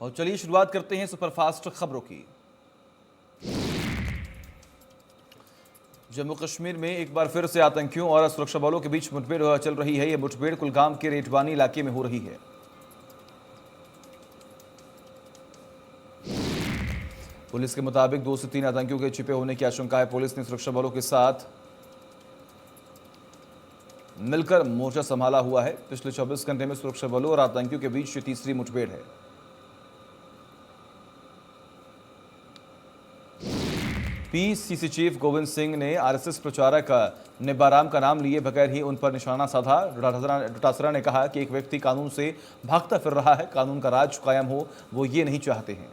और चलिए शुरुआत करते हैं सुपरफास्ट खबरों की। जम्मू कश्मीर में एक बार फिर से आतंकियों और सुरक्षा बलों के बीच मुठभेड़ चल रही है। यह मुठभेड़ कुलगाम के रेटवानी इलाके में हो रही है। पुलिस के मुताबिक 2 से 3 आतंकियों के छिपे होने की आशंका है। पुलिस ने सुरक्षा बलों के साथ मिलकर मोर्चा संभाला हुआ है। पिछले 24 घंटे में सुरक्षा बलों और आतंकियों के बीच तीसरी मुठभेड़ है। पीसीसी चीफ गोविंद सिंह ने आरएसएस प्रचारक निब्बाराम का नाम लिए बगैर ही उन पर निशाना साधा। डोटासरा ने कहा कि एक व्यक्ति कानून से भागता फिर रहा है, कानून का राज कायम हो, वो ये नहीं चाहते हैं।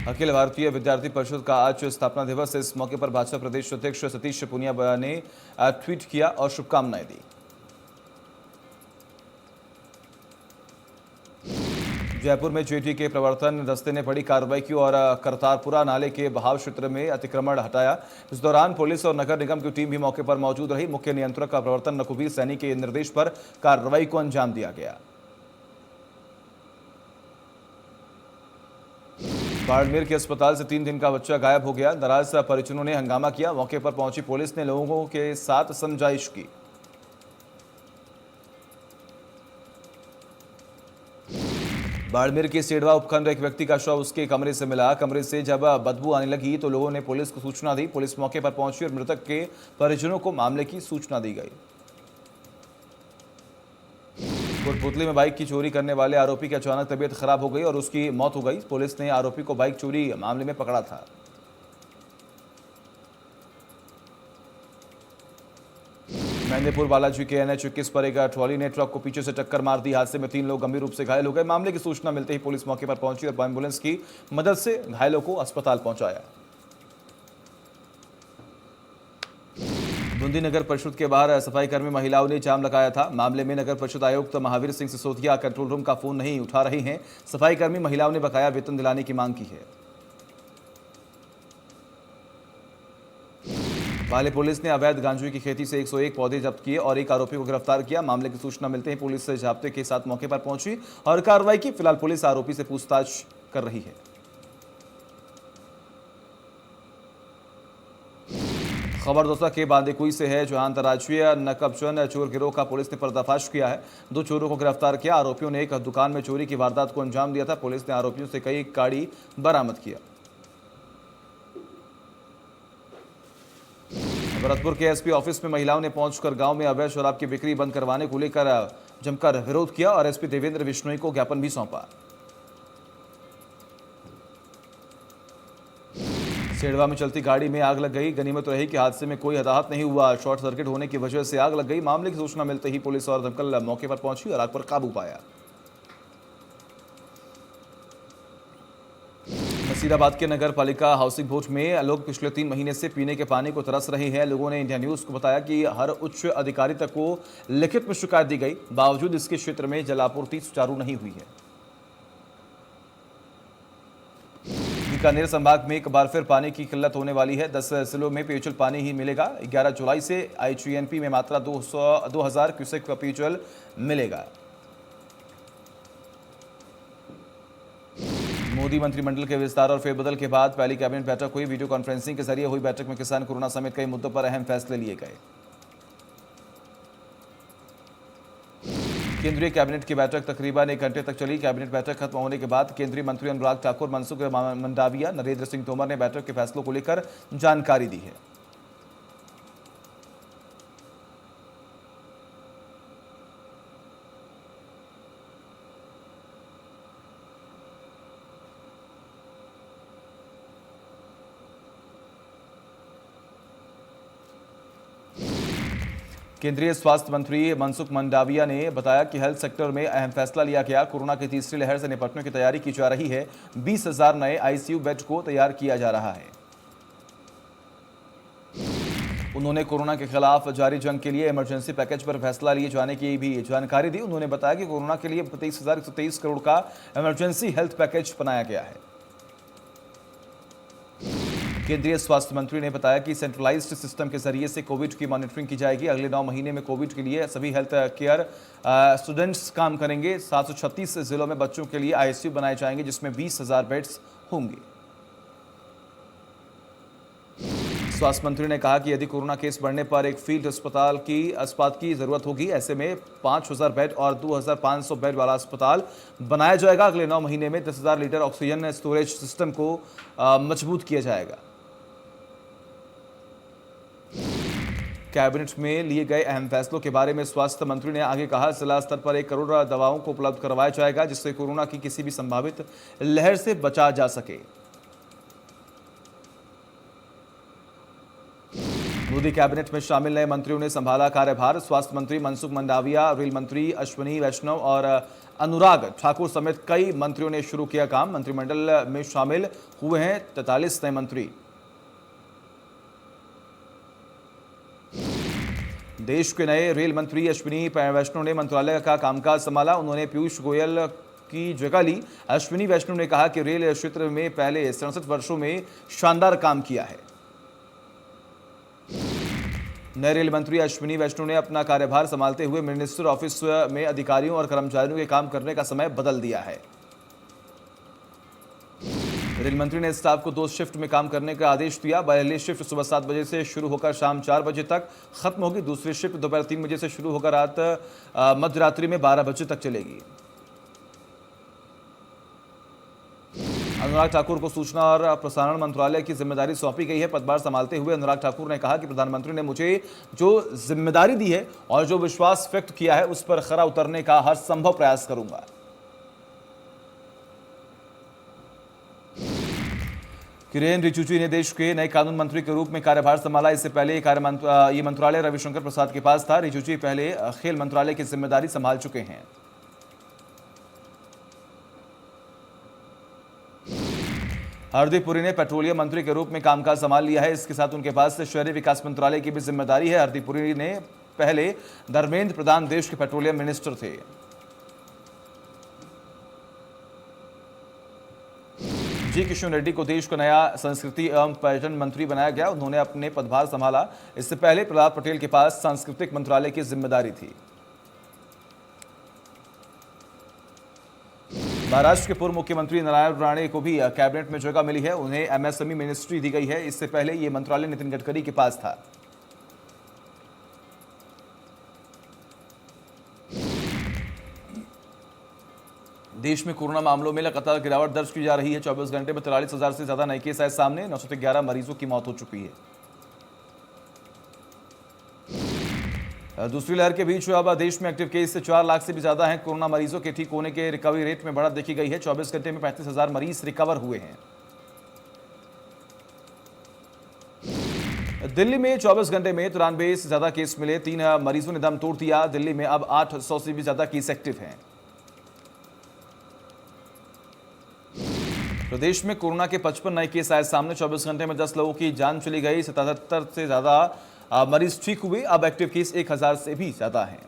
अखिल भारतीय विद्यार्थी परिषद का आज स्थापना दिवस है। इस मौके पर भाजपा प्रदेश अध्यक्ष सतीश पुनिया ने ट्वीट किया और शुभकामनाएं दी। जयपुर में जेटी के प्रवर्तन दस्ते ने बड़ी कार्रवाई की और करतारपुरा नाले के बहाव क्षेत्र में अतिक्रमण हटाया। इस दौरान पुलिस और नगर निगम की टीम भी मौके पर मौजूद रही। मुख्य नियंत्रक का प्रवर्तन रघुवीर सैनी के निर्देश पर कार्रवाई को अंजाम दिया गया। बाड़मेर के अस्पताल से 3 दिन का बच्चा गायब हो गया। नाराज परिजनों ने हंगामा किया। मौके पर पहुंची पुलिस ने लोगों के साथ समझाइश की। बाड़मेर के सेडवा उपखंड एक व्यक्ति का शव उसके कमरे से मिला। कमरे से जब बदबू आने लगी तो लोगों ने पुलिस को सूचना दी। पुलिस मौके पर पहुंची और मृतक के परिजनों को मामले की सूचना दी गई। कोटपुतली में बाइक की चोरी करने वाले आरोपी की अचानक तबीयत खराब हो गई और उसकी मौत हो गई। पुलिस ने आरोपी को बाइक चोरी मामले में पकड़ा था। मेहंदीपुर बालाजी के NH 21 पर एक ट्रॉली ने ट्रक को पीछे से टक्कर मार दी। हादसे में 3 लोग गंभीर रूप से घायल हो गए। मामले की सूचना मिलते ही पुलिस मौके पर पहुंची और एम्बुलेंस की मदद से घायलों को अस्पताल पहुंचाया। बूंदी नगर परिषद के बाहर सफाई कर्मी महिलाओं ने जाम लगाया था। मामले में नगर परिषद आयुक्त महावीर सिंह सिसोदिया कंट्रोल रूम का फोन नहीं उठा रहे हैं। सफाई कर्मी महिलाओं ने बकाया वेतन दिलाने की मांग की है। पाली पुलिस ने अवैध गांजे की खेती से 101 पौधे जब्त किए और एक आरोपी को गिरफ्तार किया। मामले की सूचना मिलते ही पुलिस जाब्ते के साथ मौके पर पहुंची और कार्रवाई की। फिलहाल पुलिस आरोपी से पूछताछ कर रही है। खबर दोसा के बांदीकुई से है, जहां अंतर्राज्यीय नकबचन चोर गिरोह का पुलिस ने पर्दाफाश किया है। 2 चोरों को गिरफ्तार किया। आरोपियों ने एक दुकान में चोरी की वारदात को अंजाम दिया था। पुलिस ने आरोपियों से कई गाड़ी बरामद किया। भरतपुर के एसपी ऑफिस में महिलाओं ने पहुंचकर गांव में अवैध शराब की बिक्री बंद करवाने को लेकर जमकर विरोध किया और एसपी देवेंद्र बिश्नोई को ज्ञापन भी सौंपा। सेडवा में चलती गाड़ी में आग लग गई। गनीमत रही कि हादसे में कोई हताहत नहीं हुआ। शॉर्ट सर्किट होने की वजह से आग लग गई। मामले की सूचना मिलते ही पुलिस और दमकल मौके पर पहुंची और आग पर काबू पाया। नसीराबाद के नगर पालिका हाउसिंग बोर्ड में लोग पिछले 3 महीने से पीने के पानी को तरस रहे हैं। लोगों ने इंडिया न्यूज को बताया कि हर उच्च अधिकारी तक को लिखित में शिकायत दी गई, बावजूद इसके क्षेत्र में जल आपूर्ति सुचारू नहीं हुई है। बीकानेर संभाग में एक बार फिर पानी की किल्लत होने वाली है। 10 जिलों में पेयजल पानी ही मिलेगा। 11 जुलाई से IGNP में मात्रा 2000 क्यूसेक पेयजल मिलेगा। मोदी मंत्रिमंडल के विस्तार और फेरबदल के बाद पहली कैबिनेट बैठक हुई। वीडियो कॉन्फ्रेंसिंग के जरिए हुई बैठक में किसान, कोरोना समेत कई मुद्दों पर अहम फैसले लिए गए। केंद्रीय कैबिनेट की बैठक तकरीबन 1 घंटे तक चली। कैबिनेट बैठक खत्म होने के बाद केंद्रीय मंत्री अनुराग ठाकुर, मनसुख मंडाविया, नरेंद्र सिंह तोमर ने बैठक के फैसलों को लेकर जानकारी दी है। केंद्रीय स्वास्थ्य मंत्री मनसुख मंडाविया ने बताया कि हेल्थ सेक्टर में अहम फैसला लिया गया। कोरोना की तीसरी लहर से निपटने की तैयारी की जा रही है। 20,000 नए ICU बेड को तैयार किया जा रहा है। उन्होंने कोरोना के खिलाफ जारी जंग के लिए इमरजेंसी पैकेज पर फैसला लिए जाने की भी जानकारी दी। उन्होंने बताया कि कोरोना के लिए 23,123 करोड़ का इमरजेंसी हेल्थ पैकेज बनाया गया है। केंद्रीय स्वास्थ्य मंत्री ने बताया कि सेंट्रलाइज्ड सिस्टम के जरिए से कोविड की मॉनिटरिंग की जाएगी। अगले 9 महीने में कोविड के लिए सभी हेल्थ केयर स्टूडेंट्स काम करेंगे। 736 जिलों में बच्चों के लिए आईसीयू बनाए जाएंगे, जिसमें 20,000 बेड्स होंगे। स्वास्थ्य मंत्री ने कहा कि यदि कोरोना केस बढ़ने पर एक फील्ड अस्पताल की जरूरत होगी। ऐसे में 5,000 बेड और 2,500 बेड वाला अस्पताल बनाया जाएगा। अगले 9 महीने में 10,000 लीटर ऑक्सीजन स्टोरेज सिस्टम को मजबूत किया जाएगा। कैबिनेट में लिए गए अहम फैसलों के बारे में स्वास्थ्य मंत्री ने आगे कहा, जिला स्तर पर 1 करोड़ दवाओं को उपलब्ध करवाया जाएगा, जिससे कोरोना की किसी भी संभावित लहर से बचा जा सके। मोदी कैबिनेट में शामिल नए मंत्रियों ने संभाला कार्यभार। स्वास्थ्य मंत्री मनसुख मंडाविया, रेल मंत्री अश्विनी वैष्णव और अनुराग ठाकुर समेत कई मंत्रियों ने शुरू किया काम। मंत्रिमंडल में शामिल हुए हैं 43 नए मंत्री। देश के नए रेल मंत्री अश्विनी वैष्णव ने मंत्रालय का कामकाज संभाला। उन्होंने पीयूष गोयल की जगह ली। अश्विनी वैष्णव ने कहा कि रेल क्षेत्र में पहले 67 वर्षों में शानदार काम किया है। नए रेल मंत्री अश्विनी वैष्णव ने अपना कार्यभार संभालते हुए मिनिस्टर ऑफिस में अधिकारियों और कर्मचारियों के काम करने का समय बदल दिया है। रेल मंत्री ने स्टाफ को 2 शिफ्ट में काम करने का आदेश दिया। पहली शिफ्ट सुबह 7 बजे से शुरू होकर शाम 4 बजे तक खत्म होगी। दूसरी शिफ्ट दोपहर 3 बजे से शुरू होकर मध्यरात्रि में 12 बजे तक चलेगी। अनुराग ठाकुर को सूचना और प्रसारण मंत्रालय की जिम्मेदारी सौंपी गई है। पदभार संभालते हुए अनुराग ठाकुर ने कहा कि प्रधानमंत्री ने मुझे जो जिम्मेदारी दी है और जो विश्वास व्यक्त किया है, उस पर खरा उतरने का हर संभव प्रयास करूंगा। किरेन रिजिजू ने देश के नए कानून मंत्री के रूप में कार्यभार संभाला। इससे पहले ये मंत्रालय रविशंकर प्रसाद के पास था। रिजिजू पहले खेल मंत्रालय की जिम्मेदारी संभाल चुके हैं। हरदीप पुरी ने पेट्रोलियम मंत्री के रूप में कामकाज संभाल लिया है। इसके साथ उनके पास शहरी विकास मंत्रालय की भी जिम्मेदारी है। हरदीप पुरी ने पहले धर्मेंद्र प्रधान देश के पेट्रोलियम मिनिस्टर थे। जी किशन रेड्डी को देश का नया संस्कृति एवं पर्यटन मंत्री बनाया गया। उन्होंने अपने पदभार संभाला। इससे पहले प्रहलाद पटेल के पास सांस्कृतिक मंत्रालय की जिम्मेदारी थी। महाराष्ट्र के पूर्व मुख्यमंत्री नारायण राणे को भी कैबिनेट में जगह मिली है। उन्हें एमएसएमई मिनिस्ट्री दी गई है। इससे पहले यह मंत्रालय नितिन गडकरी के पास था। देश में कोरोना मामलों में लगातार गिरावट दर्ज की जा रही है। 24 घंटे में 43,000 से ज्यादा नए केस आए सामने। 911 मरीजों की मौत हो चुकी है। दूसरी लहर के बीच अब देश में एक्टिव केस से 4 लाख से भी ज्यादा हैं। कोरोना मरीजों के ठीक होने के रिकवरी रेट में बढ़त देखी गई है। 24 घंटे में 35,000 मरीज रिकवर हुए हैं। दिल्ली में 24 घंटे में 93 से ज्यादा केस मिले। 3 मरीजों ने दम तोड़ दिया। दिल्ली में अब 800 से भी ज्यादा केस एक्टिव हैं। प्रदेश में कोरोना के 55 नए केस आए सामने। 24 घंटे में 10 लोगों की जान चली गई। 77 से ज्यादा मरीज ठीक हुए। अब एक्टिव केस 1,000 से भी ज्यादा हैं।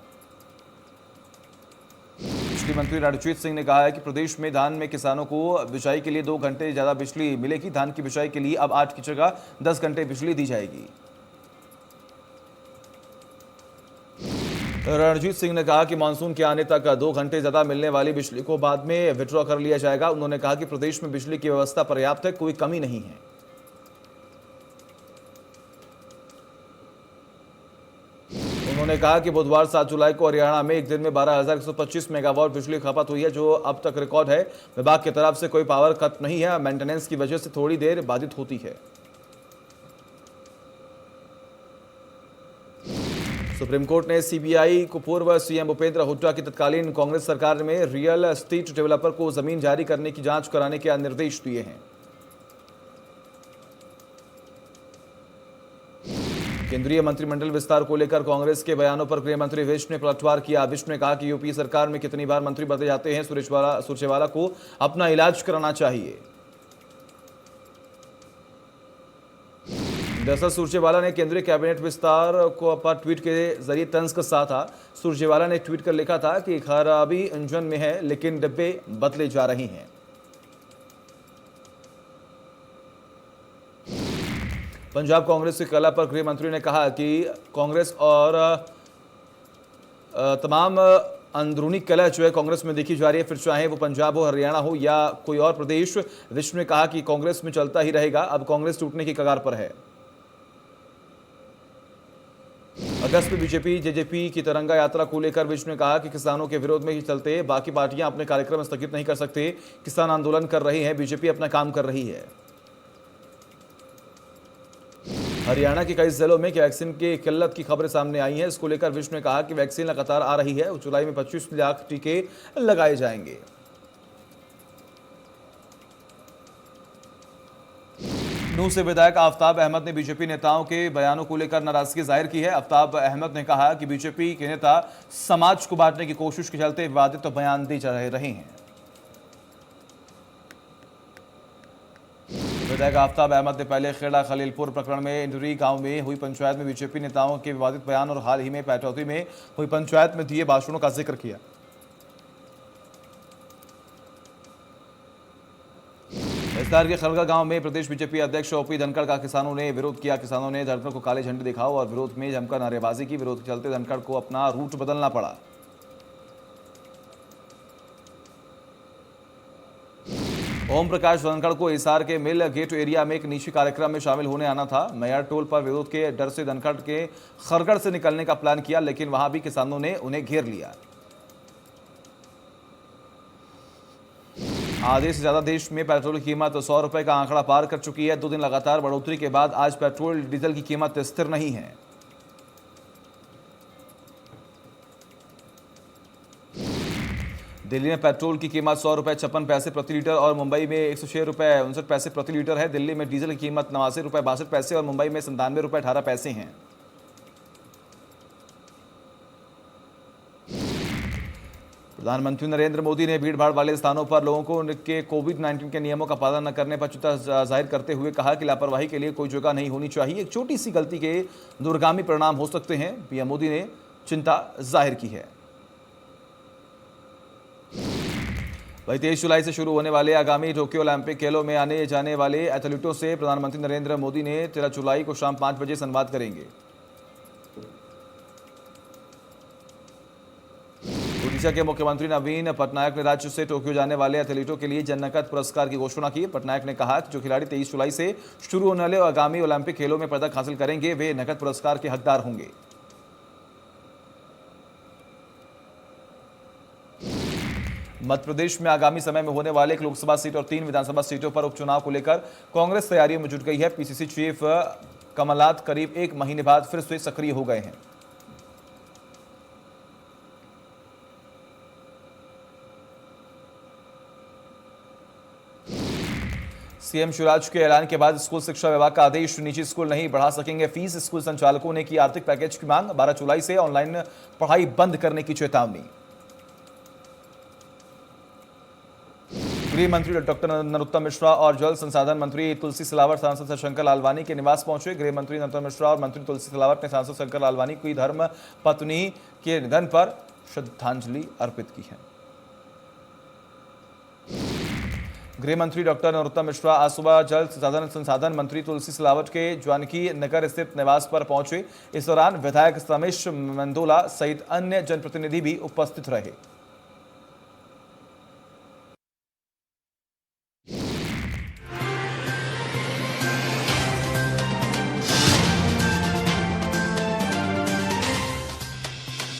बिजली मंत्री रणजीत सिंह ने कहा है कि प्रदेश में धान में किसानों को बिजाई के लिए 2 घंटे ज्यादा बिजली मिलेगी। धान की बिजाई के लिए अब 8 की जगह 10 घंटे बिजली दी जाएगी। रणजीत सिंह ने कहा कि मानसून के आने तक 2 घंटे ज्यादा मिलने वाली बिजली को बाद में विड्रॉ कर लिया जाएगा। उन्होंने कहा कि प्रदेश में बिजली की व्यवस्था पर्याप्त है, कोई कमी नहीं है। उन्होंने कहा कि बुधवार 7 जुलाई को हरियाणा में एक दिन में 12,125 मेगावाट बिजली खपत हुई है, जो अब तक रिकॉर्ड है। विभाग की तरफ से कोई पावर कट नहीं है। मेंटेनेंस की वजह से थोड़ी देर बाधित होती है। सुप्रीम कोर्ट ने सीबीआई को पूर्व सीएम भूपेंद्र हुड्डा की तत्कालीन कांग्रेस सरकार में रियल एस्टेट डेवलपर को जमीन जारी करने की जांच कराने के निर्देश दिए हैं। केंद्रीय मंत्रिमंडल विस्तार को लेकर कांग्रेस के बयानों पर गृह मंत्री विष्णु ने पलटवार किया। विष्णु ने कहा कि यूपी सरकार में कितनी बार मंत्री बदले जाते हैं, सुरजेवाला को अपना इलाज कराना चाहिए। दरअसल सुरजेवाला ने केंद्रीय कैबिनेट विस्तार को पर ट्वीट के जरिए तंज कसा था। सुरजेवाला ने ट्वीट कर लिखा था कि खराबी इंजन में है, लेकिन डिब्बे बदले जा रहे हैं। पंजाब कांग्रेस की कला पर गृह मंत्री ने कहा कि कांग्रेस और तमाम अंदरूनी कलह जो है कांग्रेस में देखी जा रही है, फिर चाहे वो पंजाब हो, हरियाणा हो या कोई और प्रदेश। विष्णु ने कहा कि कांग्रेस में चलता ही रहेगा, अब कांग्रेस टूटने की कगार पर है। अगस्त में बीजेपी जेजेपी की तिरंगा यात्रा को लेकर विष्णु ने कहा कि किसानों के विरोध में ही चलते बाकी पार्टियां अपने कार्यक्रम स्थगित नहीं कर सकते। किसान आंदोलन कर रही हैं, बीजेपी अपना काम कर रही है। हरियाणा के कई जिलों में वैक्सीन की किल्लत की खबरें सामने आई हैं। इसको लेकर विष्णु ने कहा कि वैक्सीन लगातार आ रही है, जुलाई में 25 लाख टीके लगाए जाएंगे। नूंह से विधायक आफ्ताब अहमद ने बीजेपी नेताओं के बयानों को लेकर नाराजगी जाहिर की है। आफ्ताब अहमद ने कहा कि बीजेपी के नेता समाज को बांटने की कोशिश के चलते विवादित बयान दे जा रहे हैं। विधायक आफ्ताब अहमद ने पहले खेड़ा खलीलपुर प्रकरण में इंडुरी गांव में हुई पंचायत में बीजेपी नेताओं के विवादित बयान और हाल ही में पैटौती में हुई पंचायत में दिए भाषणों का जिक्र किया। हिसार के खलगा गांव में प्रदेश बीजेपी अध्यक्ष ओपी धनखड़ का किसानों ने विरोध किया। किसानों ने धनखड़ को काले झंडे दिखाओ और विरोध में जमकर नारेबाजी की। विरोध के चलते धनखड़ को अपना रूट बदलना पड़ा। ओम प्रकाश धनखड़ को हिसार के मिल गेट एरिया में एक निजी कार्यक्रम में शामिल होने आना था। मैयर टोल पर विरोध के डर से धनखड़ के खरगढ़ से निकलने का प्लान किया, लेकिन वहां भी किसानों ने उन्हें घेर लिया। आधे से ज्यादा देश में पेट्रोल की कीमत 100 रुपए का आंकड़ा पार कर चुकी है। 2 दिन लगातार बढ़ोतरी के बाद आज पेट्रोल डीजल की कीमत स्थिर नहीं है। दिल्ली में पेट्रोल की कीमत 100 रुपए 56 पैसे प्रति लीटर और मुंबई में 106 रुपए 59 पैसे प्रति लीटर है। दिल्ली में डीजल की कीमत 89 रुपए 62 पैसे और मुंबई में 97 रुपए 18 पैसे हैं। प्रधानमंत्री नरेंद्र मोदी ने भीड़भाड़ वाले स्थानों पर लोगों को उनके कोविड-19 के नियमों का पालन न करने पर चिंता जाहिर करते हुए कहा कि लापरवाही के लिए कोई जगह नहीं होनी चाहिए। एक छोटी सी गलती के दूरगामी परिणाम हो सकते हैं। पीएम मोदी ने चिंता जाहिर की है। वही 23 जुलाई से शुरू होने वाले आगामी टोक्यो ओलंपिक खेलों में आने जाने वाले एथलीटों से प्रधानमंत्री नरेंद्र मोदी ने 13 जुलाई को शाम 5 बजे संवाद करेंगे। ओडिशा के मुख्यमंत्री नवीन पटनायक ने राज्य से टोक्यो जाने वाले एथलीटों के लिए जननकद पुरस्कार की घोषणा की। पटनायक ने कहा कि जो खिलाड़ी 23 जुलाई से शुरू होने वाले आगामी ओलंपिक खेलों में पदक हासिल करेंगे वे नकद पुरस्कार के हकदार होंगे। मध्य प्रदेश में आगामी समय में होने वाले एक लोकसभा सीट और 3 विधानसभा सीटों पर उपचुनाव को लेकर कांग्रेस तैयारियों में जुट गई है। पीसीसी चीफ कमलनाथ करीब 1 महीने बाद फिर से सक्रिय हो गए हैं। सीएम शिवराज के ऐलान के बाद स्कूल शिक्षा विभाग का आदेश, निजी स्कूल नहीं बढ़ा सकेंगे फीस। स्कूल संचालकों ने की आर्थिक पैकेज की मांग। 12 जुलाई से ऑनलाइन पढ़ाई बंद करने की चेतावनी। गृह मंत्री डॉक्टर नरोत्तम मिश्रा और जल संसाधन मंत्री तुलसी सिलावट सांसद शंकर लालवानी के निवास पहुंचे। गृह मंत्री नरोत्तम मिश्रा और मंत्री तुलसी सिलावट ने सांसद शंकर लालवानी की धर्म पत्नी के निधन पर श्रद्धांजलि अर्पित की है। गृह मंत्री डॉक्टर नरोत्तम मिश्रा आज सुबह जल संसाधन मंत्री तुलसी सिलावट के जानकी नगर स्थित निवास पर पहुंचे। इस दौरान विधायक रमेश मेंदोला सहित अन्य जनप्रतिनिधि भी उपस्थित रहे।